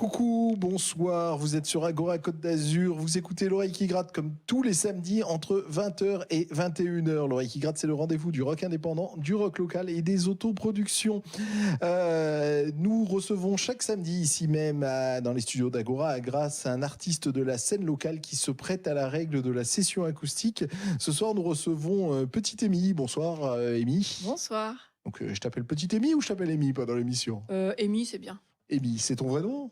Coucou, bonsoir, vous êtes sur Agora Côte d'Azur, vous écoutez L'Oreille qui gratte comme tous les samedis entre 20h et 21h. L'Oreille qui gratte, c'est le rendez-vous du rock indépendant, du rock local et des autoproductions. Nous recevons chaque samedi ici même dans les studios d'Agora grâce à un artiste de la scène locale qui se prête à la règle de la session acoustique. Ce soir, nous recevons Petite Amy. Bonsoir Amy. Bonsoir. Donc je t'appelle Petite Amy ou je t'appelle Amy pendant l'émission? Amy, c'est bien. Amy, c'est ton vrai nom?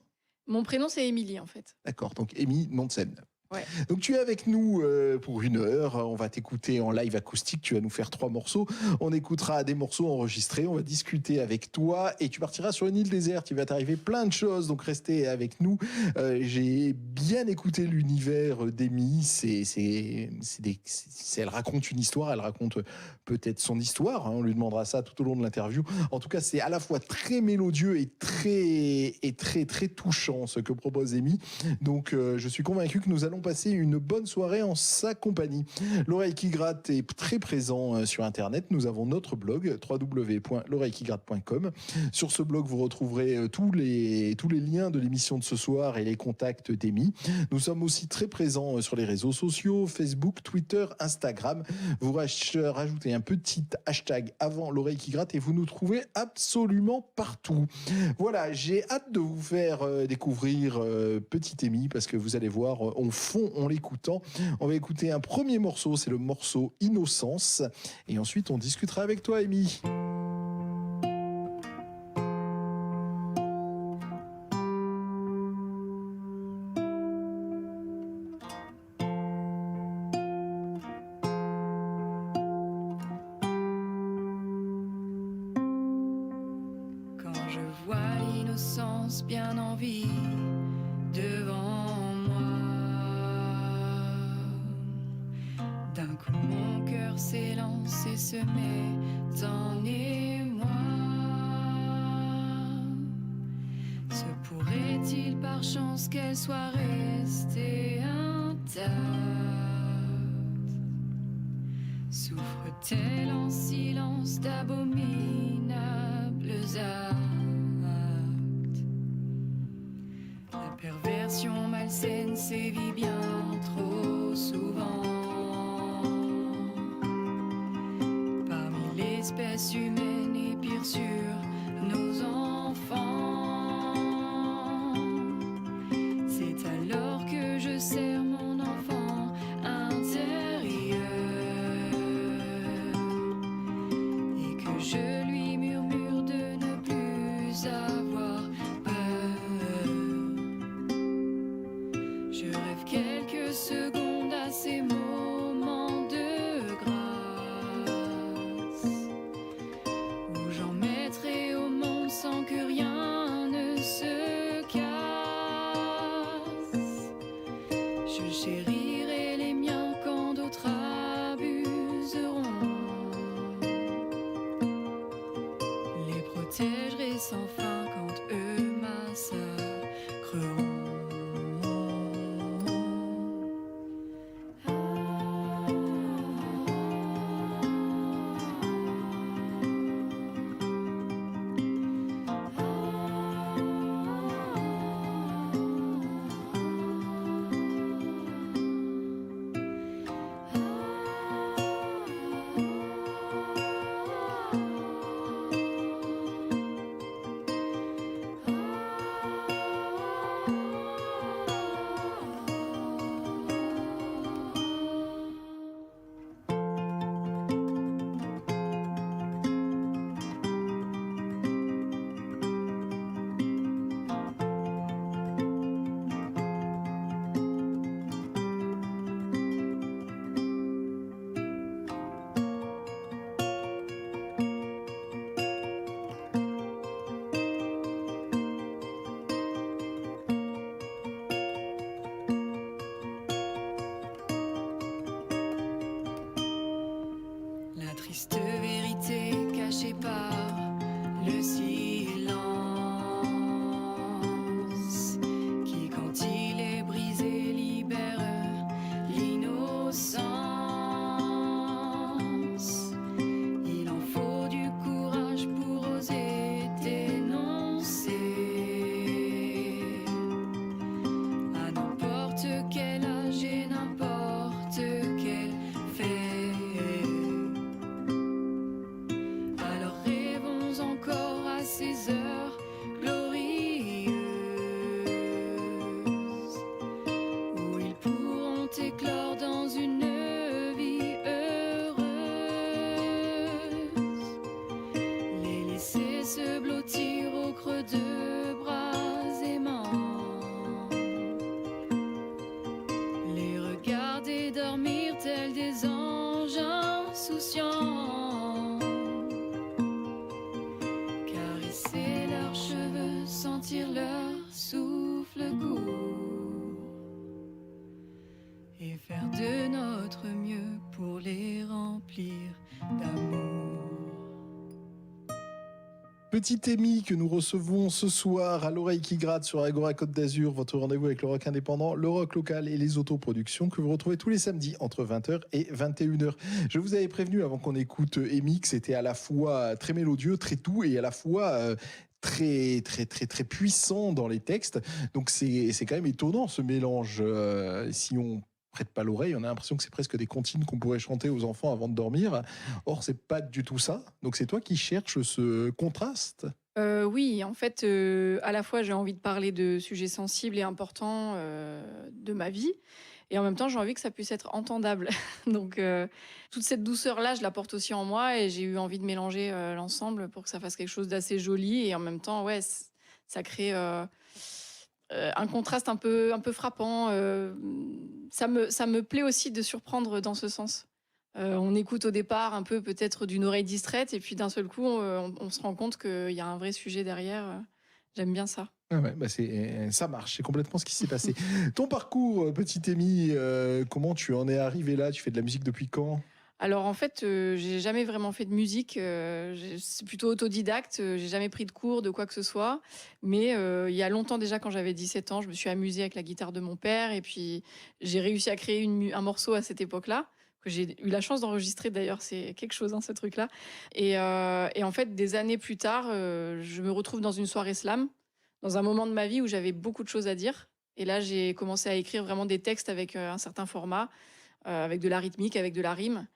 Mon prénom, c'est Émilie, en fait. D'accord, donc Amy, nom de scène. Ouais. Donc tu es avec nous pour 1 heure, on va t'écouter en live acoustique, tu vas nous faire 3 morceaux, on écoutera des morceaux enregistrés, on va discuter avec toi et tu partiras sur une île déserte, il va t'arriver plein de choses, donc restez avec nous. J'ai bien écouté l'univers d'Amy, elle raconte une histoire, elle raconte peut-être son histoire, hein, on lui demandera ça tout au long de l'interview. En tout cas, c'est à la fois très mélodieux et très touchant ce que propose Amy. Donc je suis convaincu que nous allons passer une bonne soirée en sa compagnie. L'Oreille qui gratte est très présent sur internet. Nous avons notre blog www.l'oreillequigratte.com. Sur ce blog, vous retrouverez tous les liens de l'émission de ce soir et les contacts d'Amy. Nous sommes aussi très présents sur les réseaux sociaux, Facebook, Twitter, Instagram. Vous rajoutez un petit hashtag avant l'Oreille qui gratte et vous nous trouvez absolument partout. Voilà, j'ai hâte de vous faire découvrir Petite Amy parce que vous allez voir, on fond en l'écoutant. On va écouter un premier morceau, c'est le morceau Innocence. Et ensuite, on discutera avec toi, Amy. Quand je vois l'innocence bien en vie devant moi, d'un coup mon cœur s'élance et se met en émoi. Se pourrait-il par chance qu'elle soit restée intacte? Souffre-t-elle en silence d'abominables actes? La perversion malsaine sévit bien trop souvent parmi l'espèce humaine et pire sur nos enfants. C'est alors que je serre mon enfant intérieur et que je lui murmure de ne plus avoir peur. Je rêve quelques secondes à ces moments de grâce où j'en mettrai au monde sans que rien ne se casse. Je chérirai les miens quand d'autres abuseront, les protégerai sans fin quand eux massacreront. La triste vérité cachée par le silence qui, quand il est brisé, libère l'innocence. Il en faut du courage pour oser dénoncer Petite Amy que nous recevons ce soir à l'oreille qui gratte sur Agora Côte d'Azur, votre rendez-vous avec le rock indépendant, le rock local et les autoproductions que vous retrouvez tous les samedis entre 20h et 21h. Je vous avais prévenu avant qu'on écoute Amy que c'était à la fois très mélodieux, très doux et à la fois très puissant dans les textes. Donc c'est quand même étonnant ce mélange. Si on prête pas l'oreille, on a l'impression que c'est presque des comptines qu'on pourrait chanter aux enfants avant de dormir. Or, c'est pas du tout ça. Donc, c'est toi qui cherches ce contraste. Oui, en fait, à la fois, j'ai envie de parler de sujets sensibles et importants de ma vie, et en même temps, j'ai envie que ça puisse être entendable. Donc, toute cette douceur-là, je la porte aussi en moi, et j'ai eu envie de mélanger l'ensemble pour que ça fasse quelque chose d'assez joli, et en même temps, ouais, ça crée un contraste un peu frappant. Ça me plaît aussi de surprendre dans ce sens. On écoute au départ un peu peut-être d'une oreille distraite, et puis d'un seul coup, on se rend compte qu'il y a un vrai sujet derrière. J'aime bien ça. Ah ouais, bah ça marche, c'est complètement ce qui s'est passé. Ton parcours, petite Amy, comment tu en es arrivé là? Tu fais de la musique depuis quand? Alors en fait, j'ai jamais vraiment fait de musique. C'est plutôt autodidacte. J'ai jamais pris de cours de quoi que ce soit. Mais il y a longtemps déjà, quand j'avais 17 ans, je me suis amusée avec la guitare de mon père. Et puis j'ai réussi à créer un morceau à cette époque-là, que j'ai eu la chance d'enregistrer d'ailleurs. C'est quelque chose, hein, ce truc-là. Et en fait, des années plus tard, je me retrouve dans une soirée slam, dans un moment de ma vie où j'avais beaucoup de choses à dire. Et là, j'ai commencé à écrire vraiment des textes avec un certain format, avec de la rythmique, avec de la rime.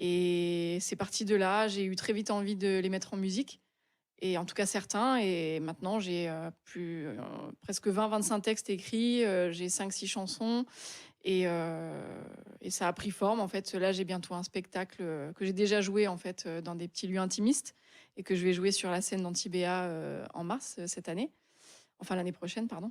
Et c'est parti de là. J'ai eu très vite envie de les mettre en musique, et en tout cas certains. Et maintenant, j'ai presque 20-25 textes écrits. J'ai 5-6 chansons. Et ça a pris forme. En fait, là, j'ai bientôt un spectacle que j'ai déjà joué en fait, dans des petits lieux intimistes, et que je vais jouer sur la scène d'Antibéa en mars cette année. Enfin, l'année prochaine, pardon.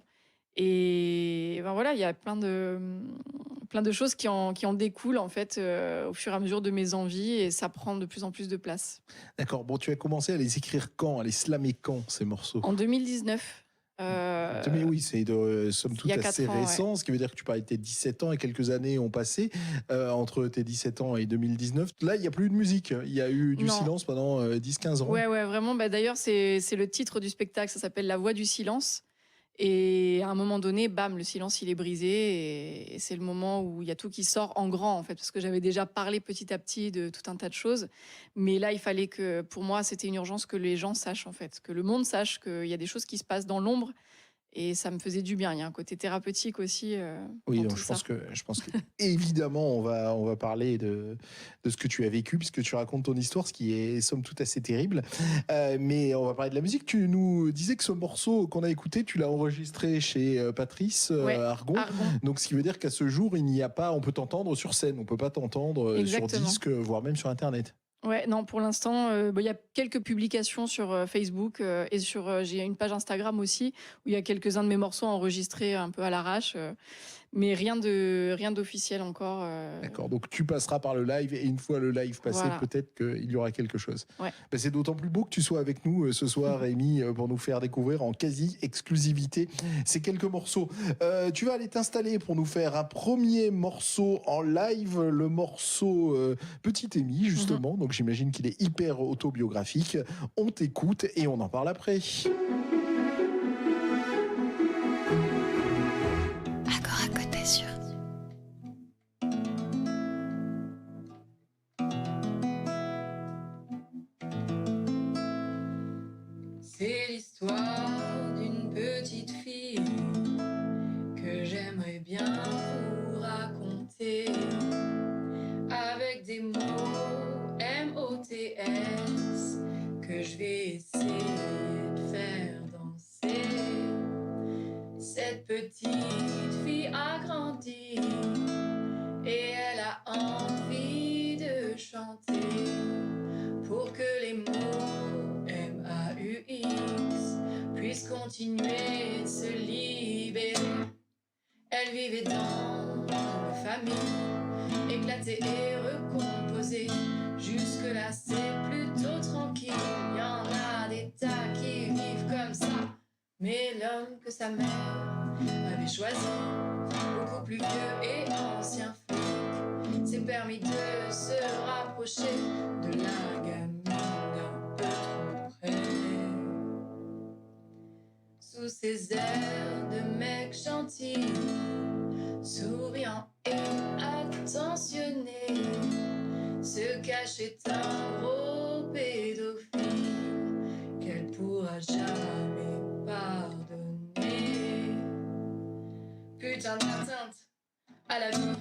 Et ben voilà, il y a plein de choses qui en découlent en fait, au fur et à mesure de mes envies, et ça prend de plus en plus de place. D'accord, bon, tu as commencé à les écrire quand? À les slammer quand, ces morceaux? En 2019, Mais oui, c'est somme il y toute a 4 assez ans, ouais. récent, ce qui veut dire que tu parlais de tes 17 ans et quelques années ont passé entre tes 17 ans et 2019. Là, il n'y a plus de musique. Il y a eu du Non. silence pendant 10-15 ans. Ouais, vraiment. Bah, d'ailleurs, c'est le titre du spectacle. Ça s'appelle La Voix du silence. Et à un moment donné, bam, le silence, il est brisé. Et c'est le moment où il y a tout qui sort en grand, en fait. Parce que j'avais déjà parlé petit à petit de tout un tas de choses. Mais là, il fallait que, pour moi, c'était une urgence que les gens sachent, en fait. Que le monde sache qu'il y a des choses qui se passent dans l'ombre. Et ça me faisait du bien. Il y a un côté thérapeutique aussi Oui, dans donc tout je ça. pense que évidemment on va parler de ce que tu as vécu, puisque tu racontes ton histoire, ce qui est somme toute assez terrible. Mais on va parler de la musique. Tu nous disais que ce morceau qu'on a écouté, tu l'as enregistré chez Patrice Ouais, Argon. Argon. Donc ce qui veut dire qu'à ce jour, il n'y a pas, on peut t'entendre sur scène, on peut pas t'entendre sur Exactement. disque, voire même sur Internet. Ouais, non, pour l'instant, il y a quelques publications sur Facebook, et j'ai une page Instagram aussi, où il y a quelques-uns de mes morceaux enregistrés un peu à l'arrache, mais rien d'officiel encore. D'accord, donc tu passeras par le live, et une fois le live passé, Voilà. peut-être qu'il y aura quelque chose. Ouais. Ben, c'est d'autant plus beau que tu sois avec nous ce soir, Amy, pour nous faire découvrir en quasi-exclusivité ces quelques morceaux. Tu vas aller t'installer pour nous faire un premier morceau en live, le morceau Petite Amy, justement. Donc j'imagine qu'il est hyper autobiographique. On t'écoute et on en parle après. Agora Côte d'Azur. C'est l'histoire d'une petite fille que j'aimerais bien vous raconter, avec des mots M-O-T-S que je vais essayer de faire danser. Cette petite fille a grandi et elle a envie de chanter, pour que les mots M-A-U-X puissent continuer de se libérer. Elle vivait dans une famille éclatée et recomposée. Jusque-là, c'est plutôt tranquille. Y en a des tas qui vivent comme ça. Mais l'homme que sa mère avait choisi, beaucoup plus vieux et ancien flic, s'est permis de se rapprocher de la gamine un peu trop près. ces airs de mec gentil, souriant et attentionné, se cachait un gros pédophile qu'elle pourra jamais pardonner. Putain d'atteinte à la vie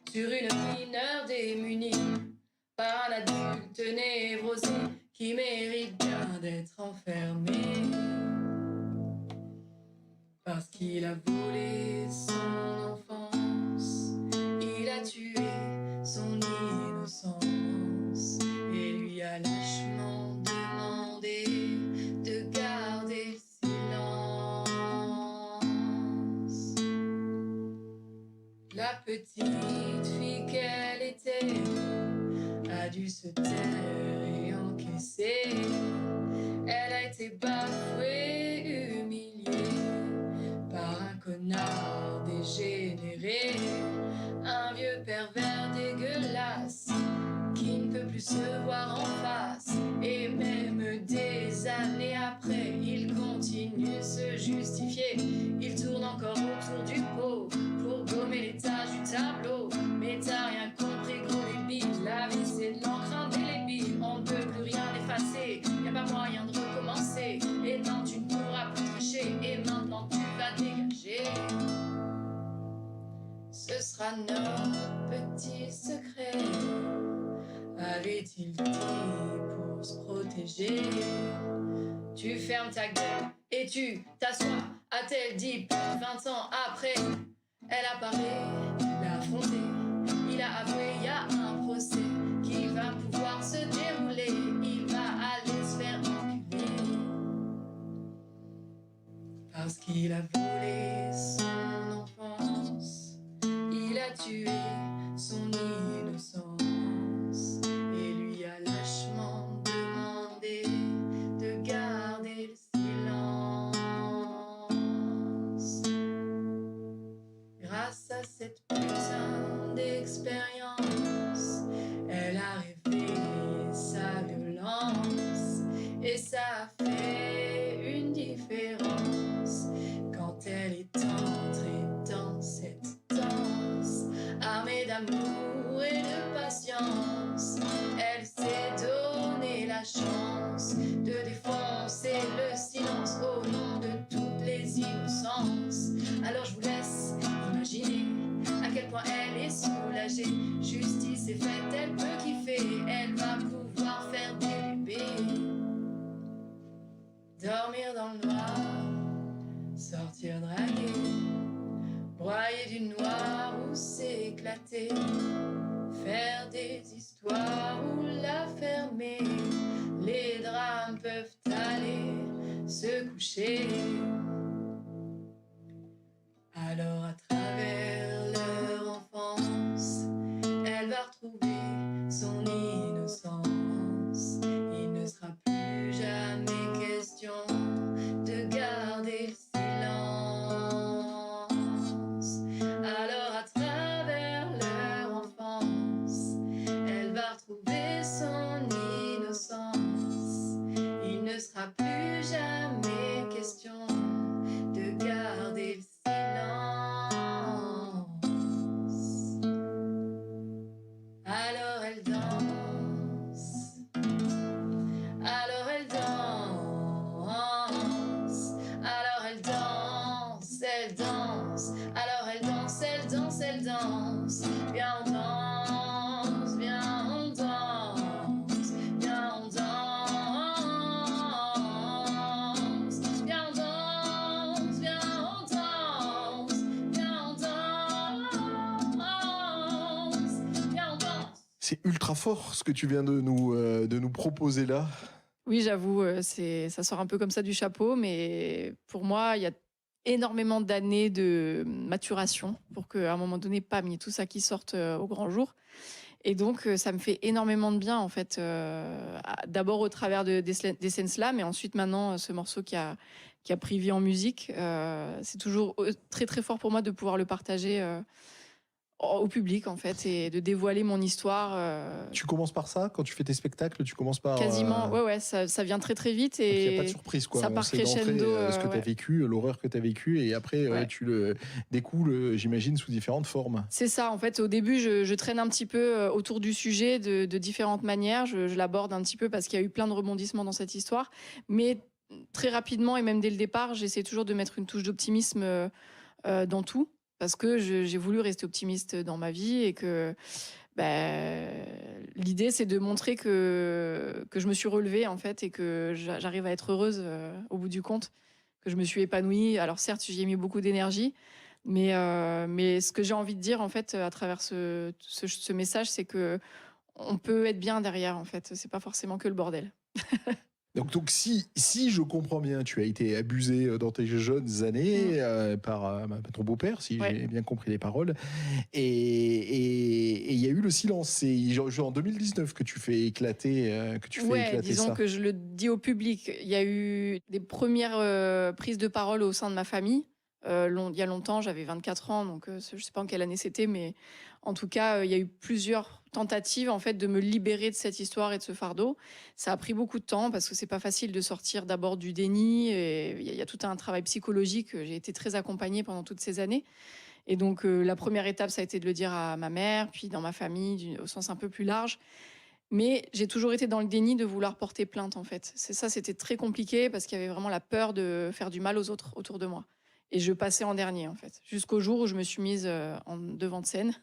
sur une mineure démunie par un adulte névrosé qui mérite bien d'être enfermé parce qu'il a volé son enfance, il a tué son innocence et lui a lâchement demandé de garder le silence. La petite fille qu'elle était a dû se taire et encaisser. Elle a été bafouée, humiliée par un connard dégénéré, un vieux pervers dégueulasse qui ne peut plus se voir en face. Et même des années après, il continue de se justifier. Il tourne encore autour du pot pour gommer les tâches du tableau. Mais t'as rien compris, gros débile. La vie c'est de l'encre indélébile. On ne peut plus rien effacer, y a pas moyen de recommencer. Et non, tu ne pourras plus tricher. Et maintenant tu vas dégager. Ce sera notre petit secret, avait-il dit pour se protéger. Tu fermes ta gueule et tu t'assois, a-t-elle dit plus de 20 ans après. Elle apparaît, l'a affronté, il a avoué, y a un procès qui va pouvoir se dérouler. Il va aller se faire enculer parce qu'il a volé son enfance, il a tué son innocence et lui a lâchement demandé de garder le silence. Grâce à cette putain d'expérience, elle a réveillé sa violence et ça a fait une différence quand elle est entrée dans cette danse armée d'amour et de patience. Elle s'est donné la chance de défoncer le silence au nom de toutes les innocences. Alors je vous laisse imaginer à quel point elle est soulagée. Justice est faite, elle peut kiffer, elle va pouvoir faire des bébés, dormir dans le noir, sortir draguer, broyer du noir ou s'éclater, faire des histoires ou la fermer. Les drames peuvent aller se coucher. Alors à travers leur enfance, elle va retrouver son innocence. Il ne sera plus jamais question de garder le silence. Alors à travers leur enfance, elle va retrouver son innocence. Il ne sera plus jamais question de garder le silence. Alors elle danse, alors elle danse, alors elle danse, elle danse, alors elle danse, elle danse, elle danse. Viens on danse, viens on danse, viens on danse, viens on danse, viens on danse, viens on danse, viens on danse. C'est ultra fort ce que tu viens de nous proposer là. Oui, j'avoue, ça sort un peu comme ça du chapeau, mais pour moi, il y a énormément d'années de maturation pour qu'à un moment donné, pam, il y ait tout ça qui sorte au grand jour. Et donc, ça me fait énormément de bien, en fait, d'abord au travers des scènes slam, et ensuite maintenant, ce morceau qui a pris vie en musique. C'est toujours très, très fort pour moi de pouvoir le partager au public en fait et de dévoiler mon histoire. Tu commences par ça quand tu fais tes spectacles, tu commences par Quasiment, ouais, ça vient très très vite il n'y a pas de et surprise quoi. ça On part sait d'entrée crescendo. ce que tu as Ouais. vécu, l'horreur que tu as vécue et après Ouais. tu le découles, j'imagine, sous différentes formes. C'est ça, en fait, au début, je traîne un petit peu autour du sujet de différentes manières. Je l'aborde un petit peu parce qu'il y a eu plein de rebondissements dans cette histoire. Mais très rapidement, et même dès le départ, j'essaie toujours de mettre une touche d'optimisme dans tout. Parce que j'ai voulu rester optimiste dans ma vie et que bah, l'idée, c'est de montrer que je me suis relevée, en fait, et que j'arrive à être heureuse au bout du compte, que je me suis épanouie. Alors certes, j'y ai mis beaucoup d'énergie, mais ce que j'ai envie de dire, en fait, à travers ce message, c'est que on peut être bien derrière, en fait. C'est pas forcément que le bordel. Donc si je comprends bien, tu as été abusé dans tes jeunes années par ton beau-père, si Ouais. j'ai bien compris les paroles. Et il y a eu le silence. C'est genre en 2019 que tu fais éclater, Disons ça. que je le dis au public. Il y a eu des premières prises de parole au sein de ma famille. Il y a longtemps, j'avais 24 ans, donc je sais pas en quelle année c'était, mais en tout cas, il y a eu plusieurs tentatives en fait de me libérer de cette histoire et de ce fardeau. Ça a pris beaucoup de temps parce que c'est pas facile de sortir d'abord du déni. Et il y a tout un travail psychologique. J'ai été très accompagnée pendant toutes ces années. Et donc la première étape, ça a été de le dire à ma mère, puis dans ma famille, au sens un peu plus large. Mais j'ai toujours été dans le déni de vouloir porter plainte, en fait. C'est ça, c'était très compliqué parce qu'il y avait vraiment la peur de faire du mal aux autres autour de moi. Et je passais en dernier, en fait. Jusqu'au jour où je me suis mise en devant de scène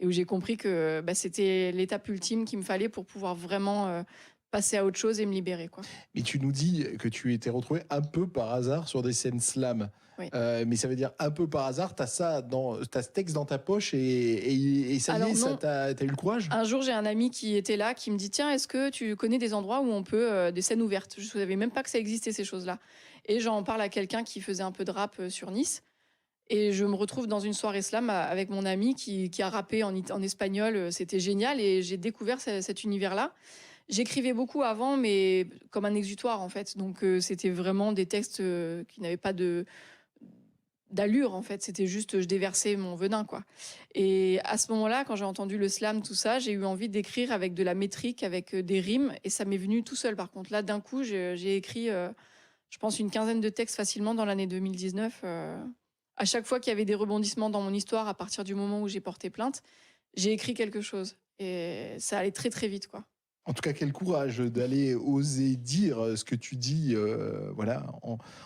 et où j'ai compris que c'était l'étape ultime qu'il me fallait pour pouvoir vraiment passer à autre chose et me libérer, quoi. Mais tu nous dis que tu étais retrouvé un peu par hasard sur des scènes slam. Oui. Mais ça veut dire un peu par hasard, t'as ce texte dans ta poche et ça Alors y est, non. t'as eu le courage. Un jour, j'ai un ami qui était là, qui me dit: Tiens, est-ce que tu connais des endroits où on peut, des scènes ouvertes? Je ne savais même pas que ça existait, ces choses-là. Et j'en parle à quelqu'un qui faisait un peu de rap sur Nice. Et je me retrouve dans une soirée slam avec mon ami qui a rappé en espagnol. C'était génial et j'ai découvert cet univers-là. J'écrivais beaucoup avant, mais comme un exutoire, en fait. Donc, c'était vraiment des textes qui n'avaient pas d'allure, en fait. C'était juste, je déversais mon venin, quoi. Et à ce moment-là, quand j'ai entendu le slam, tout ça, j'ai eu envie d'écrire avec de la métrique, avec des rimes. Et ça m'est venu tout seul, par contre. Là, d'un coup, j'ai écrit, je pense, une quinzaine de textes facilement dans l'année 2019. À chaque fois qu'il y avait des rebondissements dans mon histoire, à partir du moment où j'ai porté plainte, j'ai écrit quelque chose. Et ça allait très, très vite, quoi. En tout cas, quel courage d'aller oser dire ce que tu dis. Voilà,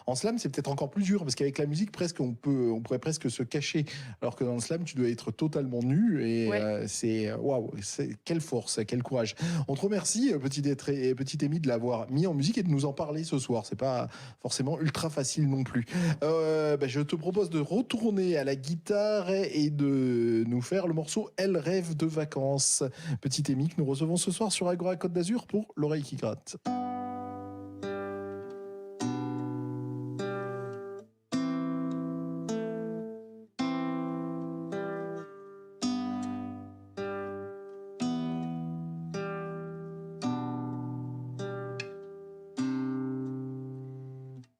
en slam, c'est peut-être encore plus dur parce qu'avec la musique, presque, on pourrait presque se cacher, alors que dans le slam, tu dois être totalement nu et Ouais. c'est waouh, quelle force, quel courage. On te remercie, petit Émy, de l'avoir mis en musique et de nous en parler ce soir. C'est pas forcément ultra facile non plus. Je te propose de retourner à la guitare et de nous faire le morceau Elle rêve de vacances. Petit Émy que nous recevons ce soir sur Agora Côte d'Azur pour l'oreille qui gratte.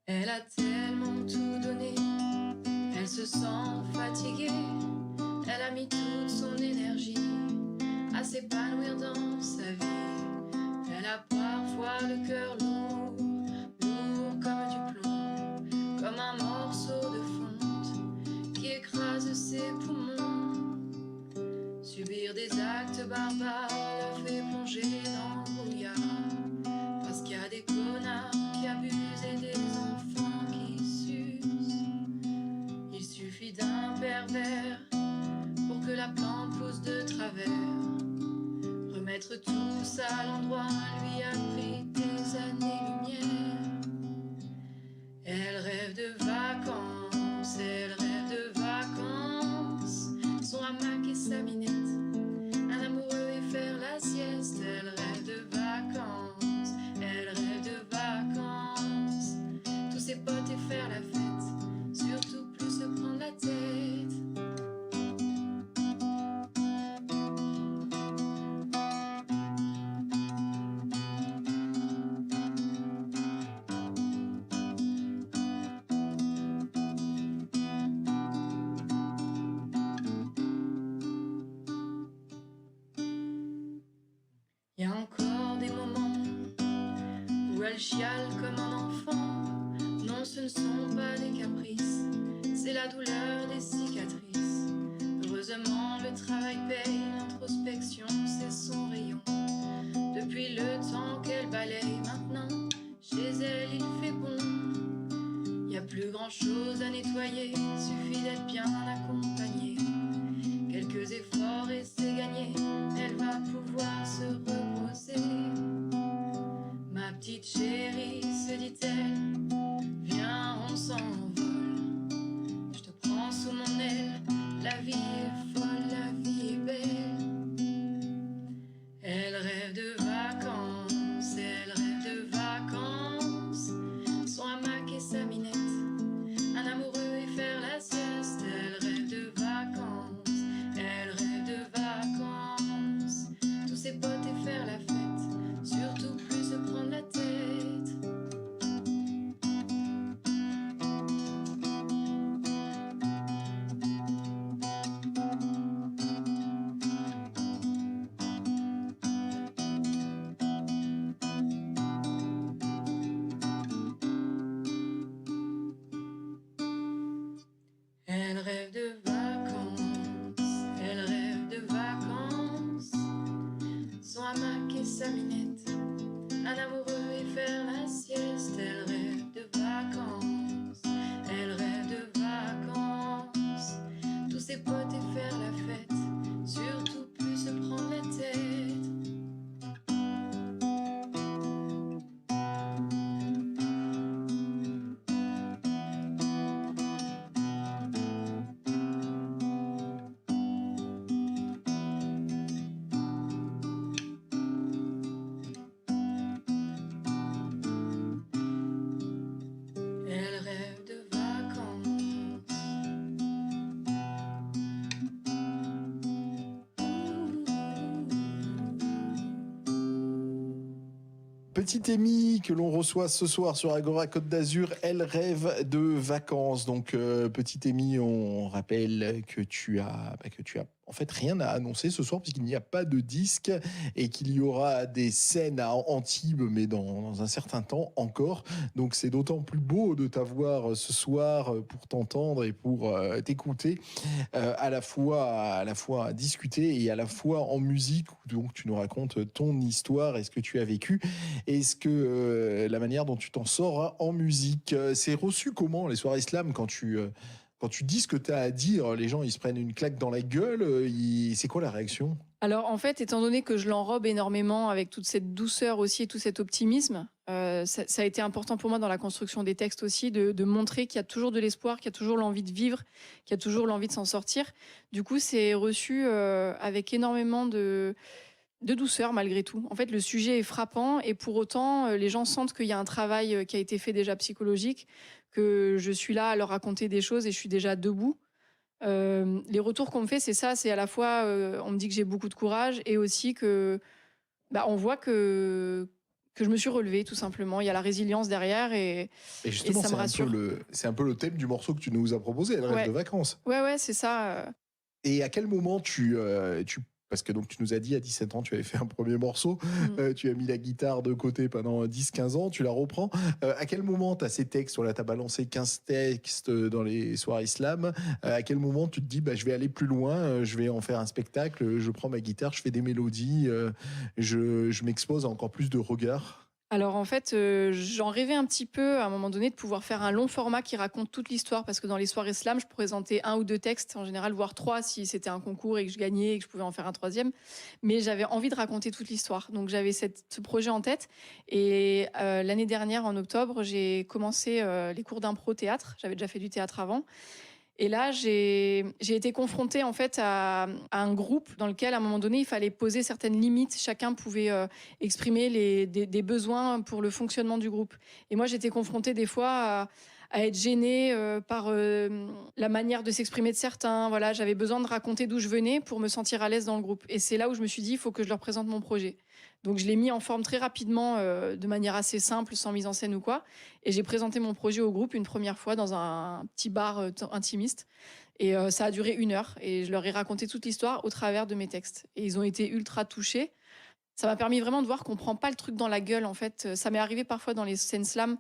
Elle a tellement tout donné, elle se sent fatiguée, elle a mis toute son énergie à s'épanouir dans sa vie. Elle a parfois le cœur lourd, lourd comme du plomb, comme un morceau de fonte qui écrase ses poumons. Subir des actes barbares la fait plonger dans le brouillard, parce qu'il y a des connards qui abusent et des enfants qui s'usent. Il suffit d'un pervers pour que la plante pousse de travers. Remettre tout ça à l'endroit lui a pris des années-lumière. Elle rêve de vacances, elle rêve de vacances. Son hamac et sa minette, un amoureux et faire la sieste. Elle rêve de vacances, elle rêve de vacances. Tous ses potes et faire la fête, surtout plus se prendre la tête. où elle chiale comme un enfant. Non, ce ne sont pas des caprices, c'est la douleur des cicatrices. Heureusement, le travail paye, l'introspection, c'est son rayon. Depuis le temps qu'elle balaye, maintenant, chez elle, il fait bon. Y a plus grand chose à nettoyer, suffit d'être bien accompagné. Quelques efforts et c'est gagné, elle va pouvoir se reposer. Ma petite chérie, se dit-elle, viens, on s'envole. Je te prends sous mon aile, la vie est folle, la vie est belle. Elle rêve de vacances, elle rêve de vacances. Son hamac et sa minette, un amoureux et faire la sieste. Elle rêve de vacances, elle rêve de vacances. Tous ses potes et faire la fête, surtout plus se prendre la tête. Elle rêve de vacances, elle rêve de vacances. Son hamac et sa minette, un amoureux et faire la sieste. Elle rêve de vacances, elle rêve de vacances. Tous ses potes et faire la fête, surtout plus se prendre la tête. Elle rêve de vacances. Petite Amy que l'on reçoit ce soir sur Agora Côte d'Azur, elle rêve de vacances. Donc petite Amy, on rappelle que tu as en fait rien à annoncer ce soir puisqu'il n'y a pas de disque et qu'il y aura des scènes à Antibes mais dans un certain temps encore. Donc c'est d'autant plus beau de t'avoir ce soir pour t'entendre et pour t'écouter à la fois à discuter et à la fois en musique. Donc tu nous racontes ton histoire et ce que tu as vécu. Est-ce que la manière dont tu t'en sors en musique, c'est reçu comment les soirées slam quand tu dis ce que tu as à dire, les gens ils se prennent une claque dans la gueule, c'est quoi la réaction? Alors en fait, étant donné que je l'enrobe énormément avec toute cette douceur aussi et tout cet optimisme, ça a été important pour moi dans la construction des textes aussi de montrer qu'il y a toujours de l'espoir, qu'il y a toujours l'envie de vivre, qu'il y a toujours l'envie de s'en sortir. Du coup, c'est reçu avec énormément de douceur malgré tout. En fait, le sujet est frappant et pour autant, les gens sentent qu'il y a un travail qui a été fait déjà psychologique, que je suis là à leur raconter des choses et je suis déjà debout. Les retours qu'on me fait, c'est ça, c'est à la fois, on me dit que j'ai beaucoup de courage et aussi que, on voit que je me suis relevée tout simplement. Il y a la résilience derrière et justement, ça me rassure. c'est un peu le thème du morceau que tu nous as proposé, elle rêve Ouais. de vacances. Ouais, c'est ça. Et à quel moment parce que donc tu nous as dit à 17 ans tu avais fait un premier morceau, tu as mis la guitare de côté pendant 10-15 ans, tu la reprends. À quel moment tu as ces textes, voilà, tu as balancé 15 textes dans les soirées slam, à quel moment tu te dis je vais aller plus loin, je vais en faire un spectacle, je prends ma guitare, je fais des mélodies, je m'expose à encore plus de regards? Alors en fait, j'en rêvais un petit peu à un moment donné de pouvoir faire un long format qui raconte toute l'histoire parce que dans les soirées slam, je présentais 1 ou 2 textes en général, voire 3 si c'était un concours et que je gagnais et que je pouvais en faire un 3e. Mais j'avais envie de raconter toute l'histoire. Donc j'avais ce projet en tête et l'année dernière, en octobre, j'ai commencé les cours d'impro théâtre. J'avais déjà fait du théâtre avant. Et là, j'ai été confrontée en fait à un groupe dans lequel, à un moment donné, il fallait poser certaines limites. Chacun pouvait exprimer des besoins pour le fonctionnement du groupe. Et moi, j'étais confrontée des fois à être gênée par la manière de s'exprimer de certains. Voilà, j'avais besoin de raconter d'où je venais pour me sentir à l'aise dans le groupe. Et c'est là où je me suis dit, il faut que je leur présente mon projet. Donc je l'ai mis en forme très rapidement, de manière assez simple, sans mise en scène ou quoi. Et j'ai présenté mon projet au groupe une première fois dans un petit bar intimiste. Et ça a duré 1 heure. Et je leur ai raconté toute l'histoire au travers de mes textes. Et ils ont été ultra touchés. ça m'a permis vraiment de voir qu'on prend pas le truc dans la gueule, en fait. Ça m'est arrivé parfois dans les scènes slam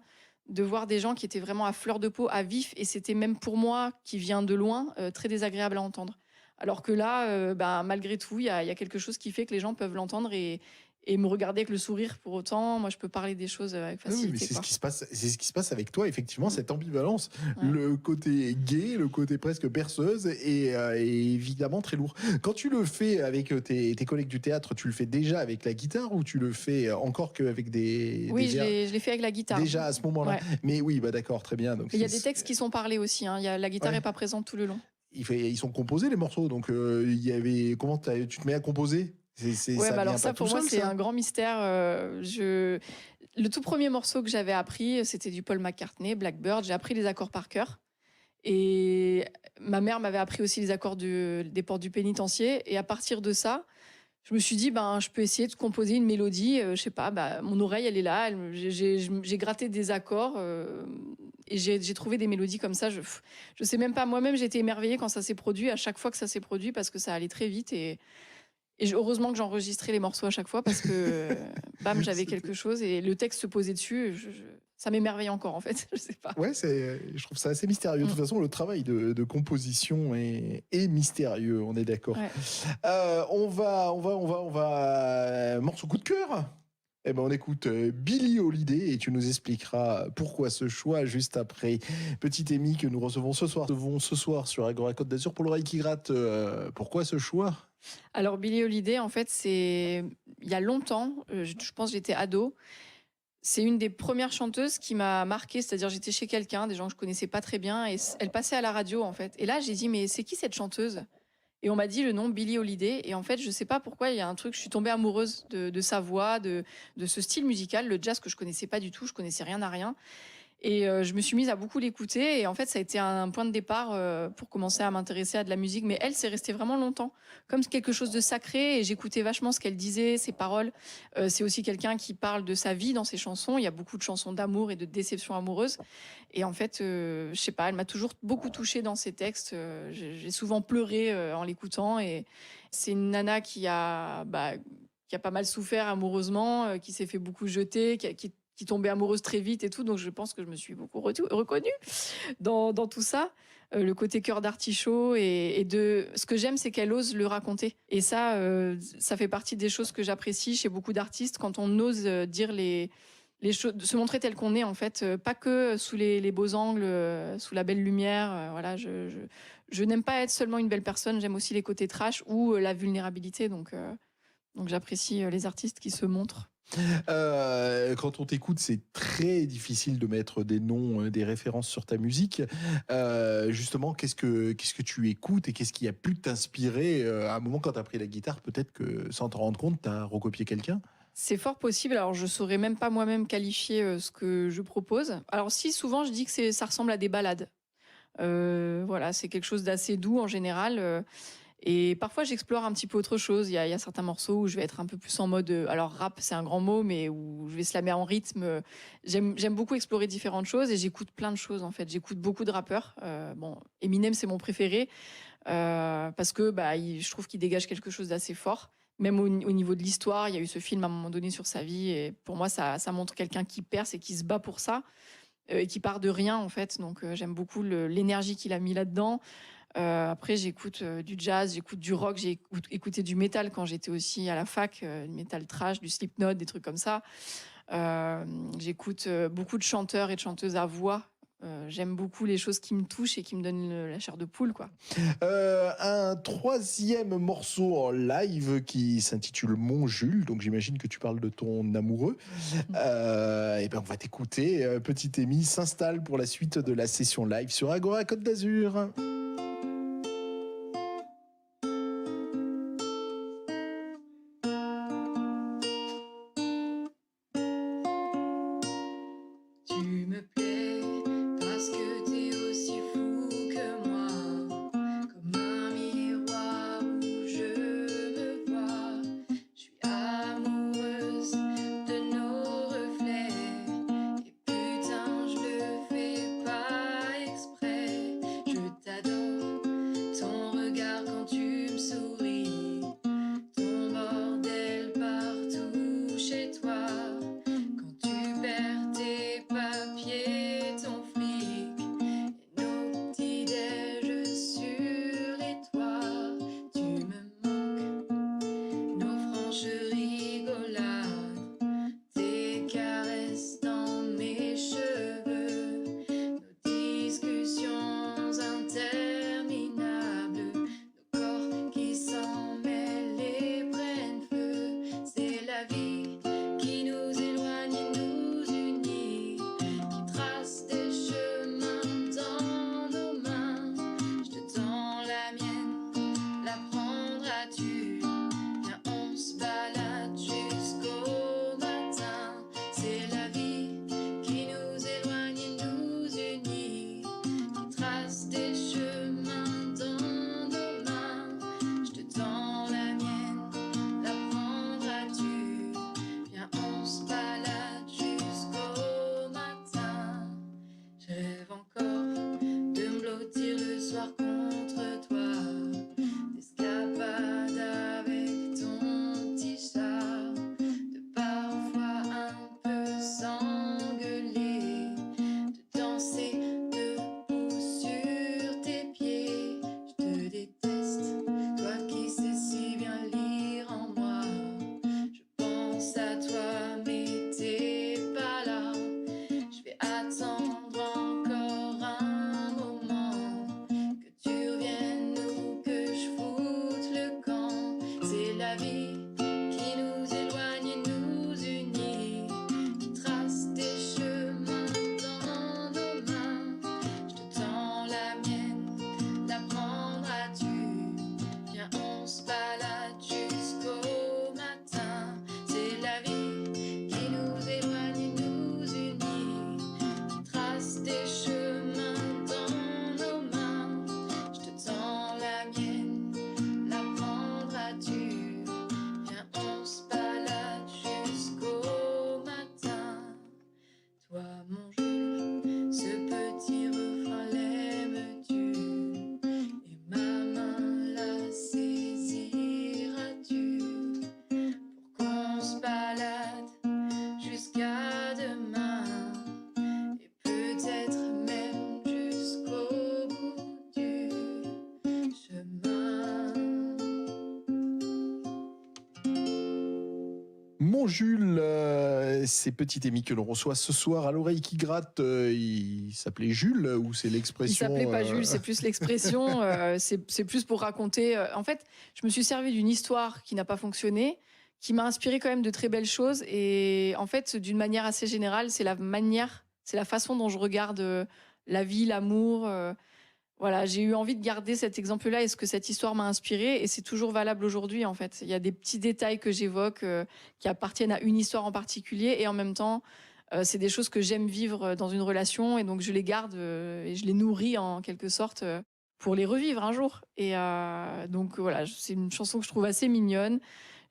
de voir des gens qui étaient vraiment à fleur de peau, à vif, et c'était même pour moi, qui viens de loin, très désagréable à entendre. Alors que là, bah, malgré tout, il y a quelque chose qui fait que les gens peuvent l'entendre et me regarder avec le sourire pour autant. Moi, je peux parler des choses avec Oui, mais facilité, c'est ce quoi. qui se passe, c'est ce qui se passe avec toi, effectivement, Mm. cette ambivalence, Ouais. le côté gay, le côté presque berceuse et évidemment très lourd. Quand tu le fais avec tes collègues du théâtre, tu le fais déjà avec la guitare ou tu le fais encore qu'avec des Oui, airs je l'ai fait avec la guitare. déjà à ce moment-là? Ouais. Mais oui, bah d'accord, très bien. Donc Mais il y a des textes qui sont parlés aussi, hein. La guitare Ouais. n'est pas présente tout le long. Ils sont composés les morceaux, donc il y avait tu te mets à composer? Ouais, Ça bah vient alors pas ça, tout pour moi, seul, c'est ça? un grand mystère. Le tout premier morceau que j'avais appris, c'était du Paul McCartney, Blackbird. J'ai appris les accords par cœur. Et ma mère m'avait appris aussi les accords des portes du pénitencier. Et à partir de ça, je me suis dit, ben, je peux essayer de composer une mélodie. Je sais pas, bah, mon oreille, elle est là. J'ai gratté des accords et j'ai trouvé des mélodies comme ça. Je sais même pas, moi-même, j'ai été émerveillée quand ça s'est produit, à chaque fois que ça s'est produit, parce que ça allait très vite. Heureusement que j'enregistrais les morceaux à chaque fois parce que, bam, j'avais C'était quelque chose et le texte se posait dessus. Ça m'émerveille encore, en fait. Je sais pas. Ouais, je trouve ça assez mystérieux. De toute façon, le travail de composition est mystérieux, on est d'accord. Ouais. Morceau coup de cœur. Eh ben, on écoute Billie Holiday et tu nous expliqueras pourquoi ce choix juste après. Petite Amy que nous recevons ce soir sur Agora Côte d'Azur pour l'oreille qui gratte. Pourquoi ce choix? Alors, Billie Holiday, en fait, c'est il y a longtemps, je pense que j'étais ado. C'est une des premières chanteuses qui m'a marquée, c'est-à-dire j'étais chez quelqu'un, des gens que je connaissais pas très bien, et elle passait à la radio, en fait. Et là, j'ai dit, mais c'est qui cette chanteuse? Et on m'a dit le nom Billie Holiday. Et en fait, je sais pas pourquoi, il y a un truc, je suis tombée amoureuse de sa voix, de ce style musical, le jazz que je connaissais pas du tout, je connaissais rien à rien. Et je me suis mise à beaucoup l'écouter. Et en fait, ça a été un point de départ pour commencer à m'intéresser à de la musique. Mais elle, c'est resté vraiment longtemps comme quelque chose de sacré. Et j'écoutais vachement ce qu'elle disait, ses paroles. C'est aussi quelqu'un qui parle de sa vie dans ses chansons. Il y a beaucoup de chansons d'amour et de déception amoureuse. Et en fait, je sais pas, elle m'a toujours beaucoup touchée dans ses textes. J'ai souvent pleuré en l'écoutant. Et c'est une nana qui a pas mal souffert amoureusement, qui s'est fait beaucoup jeter, qui tombait amoureuse très vite et tout. Donc je pense que je me suis beaucoup reconnue dans tout ça. Le côté cœur d'artichaut et de ce que j'aime, c'est qu'elle ose le raconter. Et ça fait partie des choses que j'apprécie chez beaucoup d'artistes, quand on ose dire les choses, se montrer tel qu'on est, en fait, pas que sous les beaux angles, sous la belle lumière. Voilà, je n'aime pas être seulement une belle personne, j'aime aussi les côtés trash ou la vulnérabilité. Donc j'apprécie les artistes qui se montrent. Quand on t'écoute, c'est très difficile de mettre des noms, des références sur ta musique. Justement, qu'est-ce que tu écoutes et qu'est-ce qui a pu t'inspirer à un moment quand tu as pris la guitare? Peut-être que sans t'en rendre compte, tu as recopié quelqu'un? C'est fort possible. Alors, je saurais même pas moi-même qualifier ce que je propose. Alors, si, souvent, je dis que ça ressemble à des ballades. Voilà, c'est quelque chose d'assez doux en général. Et parfois, j'explore un petit peu autre chose. Il y a certains morceaux où je vais être un peu plus en mode. Alors, rap, c'est un grand mot, mais où je vais slammer en rythme. J'aime beaucoup explorer différentes choses et j'écoute plein de choses, en fait. J'écoute beaucoup de rappeurs. Bon, Eminem, c'est mon préféré parce que je trouve qu'il dégage quelque chose d'assez fort. Même au niveau de l'histoire, il y a eu ce film à un moment donné sur sa vie. Et pour moi, ça montre quelqu'un qui perce et qui se bat pour ça. Et qui part de rien, en fait. Donc, j'aime beaucoup l'énergie qu'il a mis là-dedans. Après, j'écoute du jazz, j'écoute du rock, j'ai écouté du métal quand j'étais aussi à la fac, du métal trash, du Slipknot, des trucs comme ça. J'écoute beaucoup de chanteurs et de chanteuses à voix. J'aime beaucoup les choses qui me touchent et qui me donnent la chair de poule, quoi. Un troisième morceau en live qui s'intitule Mon Jules, donc j'imagine que tu parles de ton amoureux. Et ben on va t'écouter. Petite Amy s'installe pour la suite de la session live sur Agora Côte d'Azur. Tu me plais parce que t'es aussi fou que moi, comme un miroir où je me vois. Je suis amoureuse de nos reflets, et putain, je le fais pas exprès. Je t'adore, ton regard quand tu me souris, ton bordel partout Jules, c'est petit Émi que l'on reçoit ce soir à l'oreille qui gratte. Il s'appelait Jules ou c'est Il l'expression s'appelait pas Jules, c'est plus l'expression. C'est plus pour raconter. En fait, je me suis servi d'une histoire qui n'a pas fonctionné, qui m'a inspiré quand même de très belles choses. Et en fait, d'une manière assez générale, c'est la façon dont je regarde la vie, l'amour. Voilà, j'ai eu envie de garder cet exemple-là et ce que cette histoire m'a inspiré. Et c'est toujours valable aujourd'hui, en fait. Il y a des petits détails que j'évoque qui appartiennent à une histoire en particulier. Et en même temps, c'est des choses que j'aime vivre dans une relation. Et donc, je les garde et je les nourris en quelque sorte pour les revivre un jour. Et donc, voilà, c'est une chanson que je trouve assez mignonne.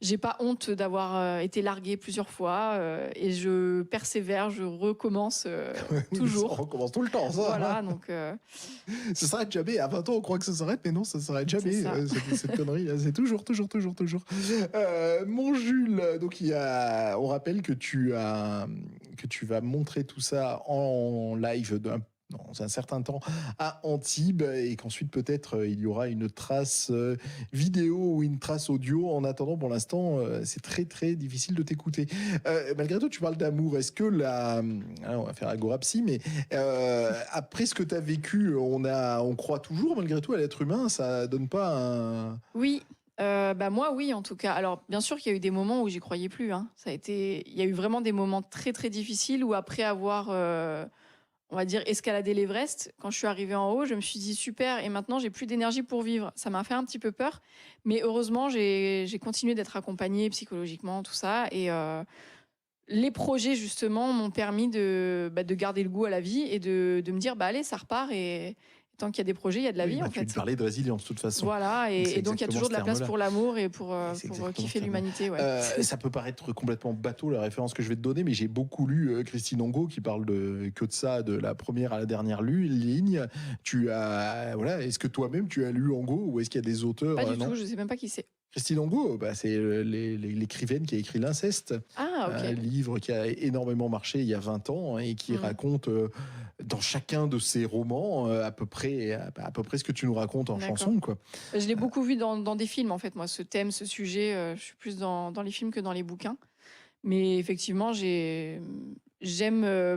J'ai pas honte d'avoir été larguée plusieurs fois et je persévère, je recommence Oui, ça toujours. recommence tout le temps, ça. Voilà, donc Ça s'arrête jamais. À 20 ans, on croit que ça s'arrête, mais non, ça s'arrête jamais. C'est ça. Cette connerie, là, c'est toujours. Mon Jules, donc on rappelle que tu vas montrer tout ça en live dans un certain temps à Antibes et qu'ensuite peut-être il y aura une trace vidéo ou une trace audio. En attendant, pour l'instant, c'est très très difficile de t'écouter. Malgré tout, tu parles d'amour. Est-ce que on va faire agorapsie, mais après ce que tu as vécu, on croit toujours malgré tout à l'être humain. Ça donne pas un... oui. Bah moi oui en tout cas. Alors bien sûr qu'il y a eu des moments où j'y croyais plus. Hein. Il y a eu vraiment des moments très très difficiles où après avoir on va dire escalader l'Everest, quand je suis arrivée en haut, je me suis dit super, et maintenant j'ai plus d'énergie pour vivre. Ça m'a fait un petit peu peur, mais heureusement j'ai continué d'être accompagnée psychologiquement, tout ça, et les projets justement m'ont permis de garder le goût à la vie et de me dire bah allez ça repart et tant qu'il y a des projets il y a de la Oui, vie en tu fait. parlais de résilience de toute façon. Voilà, C'est et donc il y a exactement toujours de la ce place terme-là. pour l'amour et pour C'est kiffer exactement ce l'humanité. Ouais. Ça peut paraître complètement bateau la référence que je vais te donner, mais j'ai beaucoup lu Christine Angot qui parle que de ça, de la première à la dernière ligne. Voilà, est-ce que toi-même tu as lu Angot ou est-ce qu'il y a des auteurs Pas du non tout, je sais même pas qui c'est. Christine Angot, bah, c'est l'écrivaine qui a écrit L'Inceste, Ah un ok. livre qui a énormément marché il y a 20 ans et qui raconte dans chacun de ses romans à peu près ce que tu nous racontes en D'accord. chanson, quoi. Je l'ai beaucoup vu dans des films, en fait, moi, ce thème, ce sujet. Je suis plus dans les films que dans les bouquins. Mais effectivement, j'aime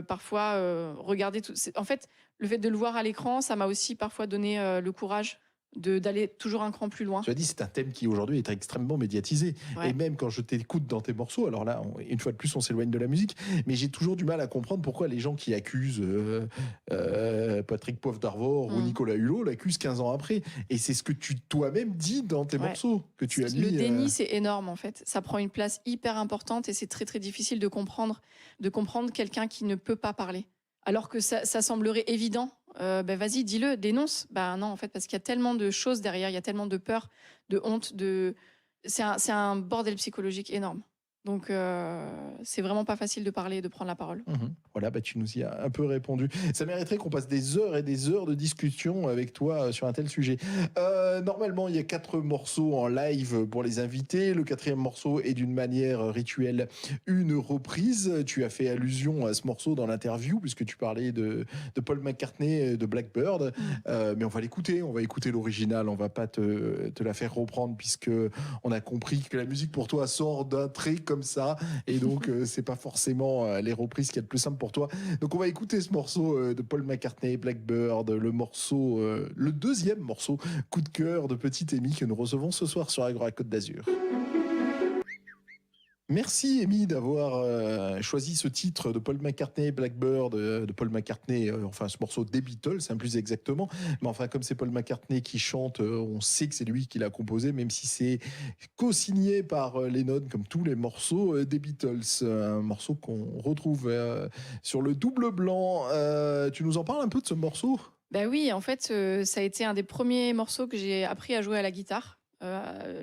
parfois regarder tout. En fait, le fait de le voir à l'écran, ça m'a aussi parfois donné le courage d'aller toujours un cran plus loin. Tu as dit, c'est un thème qui aujourd'hui est extrêmement médiatisé. Ouais. Et même quand je t'écoute dans tes morceaux, alors là, une fois de plus, on s'éloigne de la musique, mais j'ai toujours du mal à comprendre pourquoi les gens qui accusent Patrick Poivre d'Arvor ou Nicolas Hulot l'accusent 15 ans après. Et c'est ce que tu toi-même dis dans tes morceaux, que tu as mis. Le déni, c'est énorme, en fait. Ça prend une place hyper importante et c'est très, très difficile de comprendre quelqu'un qui ne peut pas parler. Alors que ça semblerait évident. Vas-y, dis-le, dénonce. Bah non, en fait, parce qu'il y a tellement de choses derrière, il y a tellement de peur, de honte, c'est un bordel psychologique énorme. Donc, c'est vraiment pas facile de parler et de prendre la parole. Voilà, tu nous y as un peu répondu. Ça mériterait qu'on passe des heures et des heures de discussion avec toi sur un tel sujet. Normalement, il y a 4 morceaux en live pour les invités. Le 4e morceau est d'une manière rituelle une reprise. Tu as fait allusion à ce morceau dans l'interview puisque tu parlais de Paul McCartney, de Blackbird. Mais on va l'écouter, on va écouter l'original. On va pas te la faire reprendre puisque on a compris que la musique pour toi sort d'un trait comme ça, et donc c'est pas forcément les reprises qui est le plus simple pour toi. Donc on va écouter ce morceau de Paul McCartney, Blackbird, le 2e morceau, coup de cœur de Petit Émi que nous recevons ce soir sur Agora Côte d'Azur. Merci Émi d'avoir choisi ce titre de Paul McCartney, Blackbird, de Paul McCartney, enfin ce morceau des Beatles, hein, plus exactement. Mais enfin, comme c'est Paul McCartney qui chante, on sait que c'est lui qui l'a composé, même si c'est co-signé par Lennon, comme tous les morceaux des Beatles. Un morceau qu'on retrouve sur le double blanc. Tu nous en parles un peu de ce morceau ? Ben oui, en fait, ça a été un des premiers morceaux que j'ai appris à jouer à la guitare.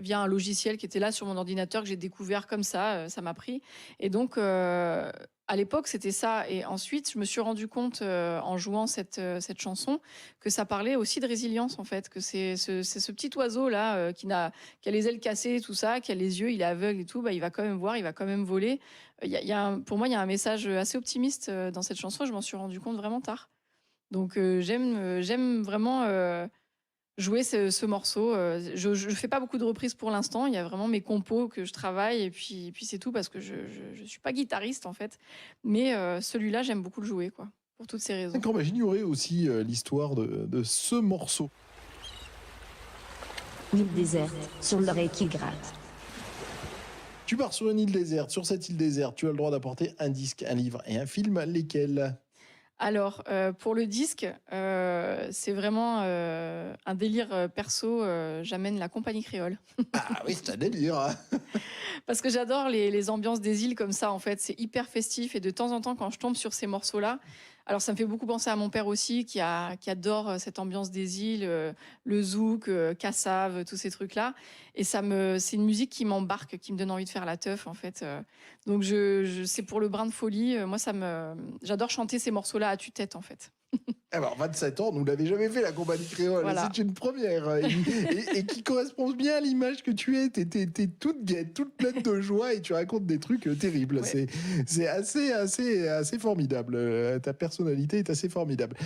Via un logiciel qui était là sur mon ordinateur que j'ai découvert comme ça m'a pris. Et donc, à l'époque, c'était ça. Et ensuite, je me suis rendu compte, en jouant cette chanson, que ça parlait aussi de résilience, en fait. Que c'est ce petit oiseau-là qui a les ailes cassées, tout ça, qui a les yeux, il est aveugle et tout, il va quand même voir, il va quand même voler. Pour moi, il y a un message assez optimiste dans cette chanson. Je m'en suis rendu compte vraiment tard. Donc, j'aime vraiment... jouer ce morceau. Je fais pas beaucoup de reprises pour l'instant. Il y a vraiment mes compos que je travaille et puis c'est tout parce que je suis pas guitariste en fait. Mais celui-là, j'aime beaucoup le jouer, quoi, pour toutes ces raisons. D'accord, j'ignorais aussi l'histoire de ce morceau. Île déserte, sur l'oreille qui gratte. Tu pars sur une île déserte. Sur cette île déserte, tu as le droit d'apporter un disque, un livre et un film. Lesquels? Alors, pour le disque, c'est vraiment un délire perso. J'amène la compagnie créole. Ah oui, c'est un délire. Hein. Parce que j'adore les ambiances des îles comme ça, en fait. C'est hyper festif. Et de temps en temps, quand je tombe sur ces morceaux-là, alors ça me fait beaucoup penser à mon père aussi, qui adore cette ambiance des îles, le zouk, cassave, tous ces trucs-là. Et c'est une musique qui m'embarque, qui me donne envie de faire la teuf, en fait. Donc, c'est pour le brin de folie. Moi, j'adore chanter ces morceaux-là à tue-tête, en fait. Alors, 27 ans, nous l'avons jamais fait, la compagnie créole. Voilà. C'est une première. Et qui correspond bien à l'image que tu es. T'es toute gaie, toute pleine de joie et tu racontes des trucs terribles. Ouais. C'est assez formidable. Ta personnalité est assez formidable.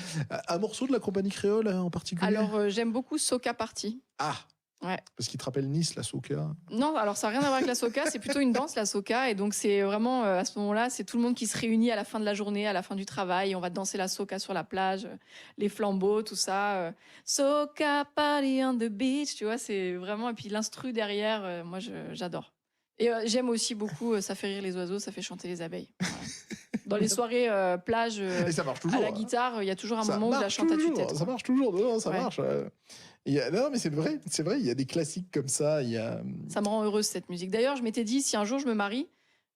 Un morceau de la compagnie créole en particulier? Alors, j'aime beaucoup Soca Party. Ah, Ouais. parce qu'il te rappelle Nice, la soca. Non, alors ça n'a rien à voir avec la soca, c'est plutôt une danse, la soca. Et donc, c'est vraiment, à ce moment-là, c'est tout le monde qui se réunit à la fin de la journée, à la fin du travail. Et on va danser la soca sur la plage, les flambeaux, tout ça. Soca party on the beach, tu vois, c'est vraiment. Et puis l'instru derrière, moi, j'adore. Et j'aime aussi beaucoup, ça fait rire les oiseaux, ça fait chanter les abeilles. Voilà. Dans les soirées plage, Et ça marche toujours. à la hein. guitare, il y a toujours un Ça moment où je la marche chante à toujours, tue-tête. Ça quoi. marche toujours, non, ça Ouais. marche. Non, mais c'est vrai, il y a des classiques comme ça. Il y a... Ça me rend heureuse cette musique. D'ailleurs, je m'étais dit, si un jour je me marie,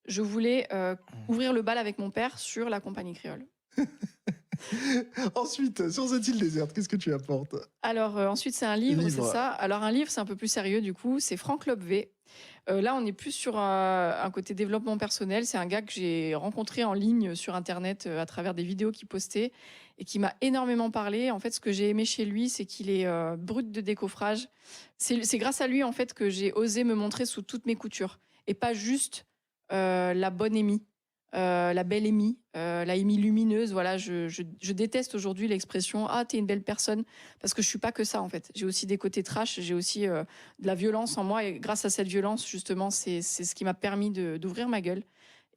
je voulais ouvrir le bal avec mon père sur la compagnie créole. Ensuite, sur cette île déserte, qu'est-ce que tu apportes? Alors ensuite, c'est un livre, Livre. c'est ça. Alors un livre, c'est un peu plus sérieux du coup. C'est Franck Lobvé. Là, on est plus sur un côté développement personnel. C'est un gars que j'ai rencontré en ligne sur Internet à travers des vidéos qu'il postait et qui m'a énormément parlé. En fait, ce que j'ai aimé chez lui, c'est qu'il est brut de décoffrage. C'est grâce à lui en fait que j'ai osé me montrer sous toutes mes coutures et pas juste la bonne Amy. La belle Amy, la Amy lumineuse. Voilà, je déteste aujourd'hui l'expression « Ah, t'es une belle personne » parce que je suis pas que ça en fait. J'ai aussi des côtés trash, j'ai aussi de la violence en moi et grâce à cette violence justement, c'est ce qui m'a permis d'ouvrir ma gueule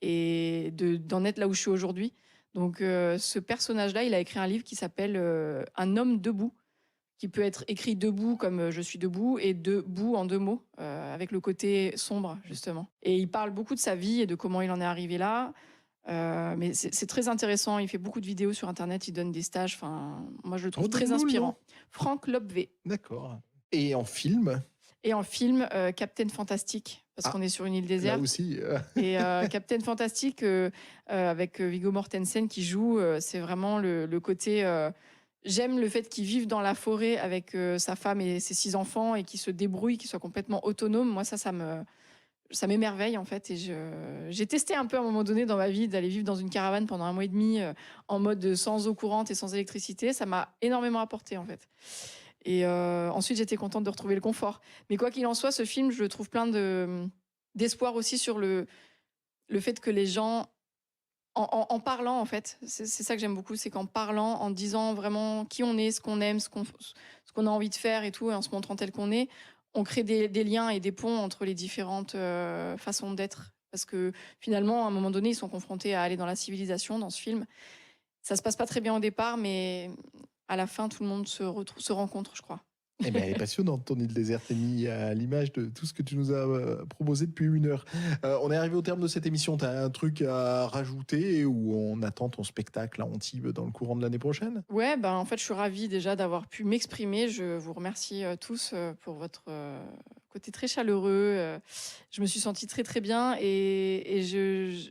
et d'en être là où je suis aujourd'hui. Donc ce personnage-là, il a écrit un livre qui s'appelle Un homme debout, qui peut être écrit debout comme je suis debout et debout en deux mots, avec le côté sombre justement. Et il parle beaucoup de sa vie et de comment il en est arrivé là. Mais c'est très intéressant. Il fait beaucoup de vidéos sur Internet, il donne des stages. Enfin, moi, je le trouve très Redonne-nous le inspirant. nom. Franck Lobvé. D'accord. Et en film, Et en film, Captain Fantastic, parce qu'on est sur une île là déserte. aussi. Et Captain Fantastic, avec Viggo Mortensen qui joue, c'est vraiment le côté... J'aime le fait qu'il vive dans la forêt avec sa femme et ses 6 enfants et qu'il se débrouille, qu'il soit complètement autonome. Moi, ça m'émerveille en fait. Et j'ai testé un peu à un moment donné dans ma vie d'aller vivre dans une caravane pendant 1 mois et demi en mode sans eau courante et sans électricité. Ça m'a énormément apporté en fait. Et ensuite, j'étais contente de retrouver le confort. Mais quoi qu'il en soit, ce film, je le trouve plein d'espoir aussi sur le fait que les gens, en parlant, en fait, c'est ça que j'aime beaucoup, c'est qu'en parlant, en disant vraiment qui on est, ce qu'on aime, ce qu'on a envie de faire et tout, et en se montrant tel qu'on est, on crée des liens et des ponts entre les différentes façons d'être. Parce que finalement, à un moment donné, ils sont confrontés à aller dans la civilisation dans ce film. Ça se passe pas très bien au départ, mais à la fin, tout le monde se rencontre, je crois. Eh ben, elle est passionnante, ton île déserte, Amy, à l'image de tout ce que tu nous as proposé depuis 1 heure. On est arrivé au terme de cette émission. Tu as un truc à rajouter ou on attend ton spectacle à Antibes dans le courant de l'année prochaine? Ouais, ben en fait, je suis ravie déjà d'avoir pu m'exprimer. Je vous remercie tous pour votre côté très chaleureux. Je me suis sentie très très bien et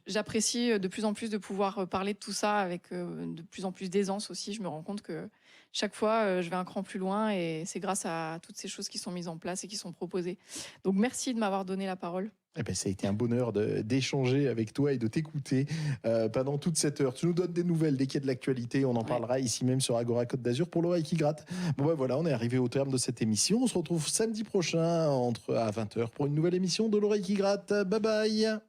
j'apprécie de plus en plus de pouvoir parler de tout ça avec de plus en plus d'aisance aussi. Je me rends compte que chaque fois, je vais un cran plus loin et c'est grâce à toutes ces choses qui sont mises en place et qui sont proposées. Donc merci de m'avoir donné la parole. Eh ben, ça a été un bonheur d'échanger avec toi et de t'écouter pendant toute cette heure. Tu nous donnes des nouvelles dès qu'il y a de l'actualité. On en parlera ici même sur Agora Côte d'Azur pour l'oreille qui gratte. Bon ben voilà, on est arrivé au terme de cette émission. On se retrouve samedi prochain à 20h pour une nouvelle émission de l'oreille qui gratte. Bye bye.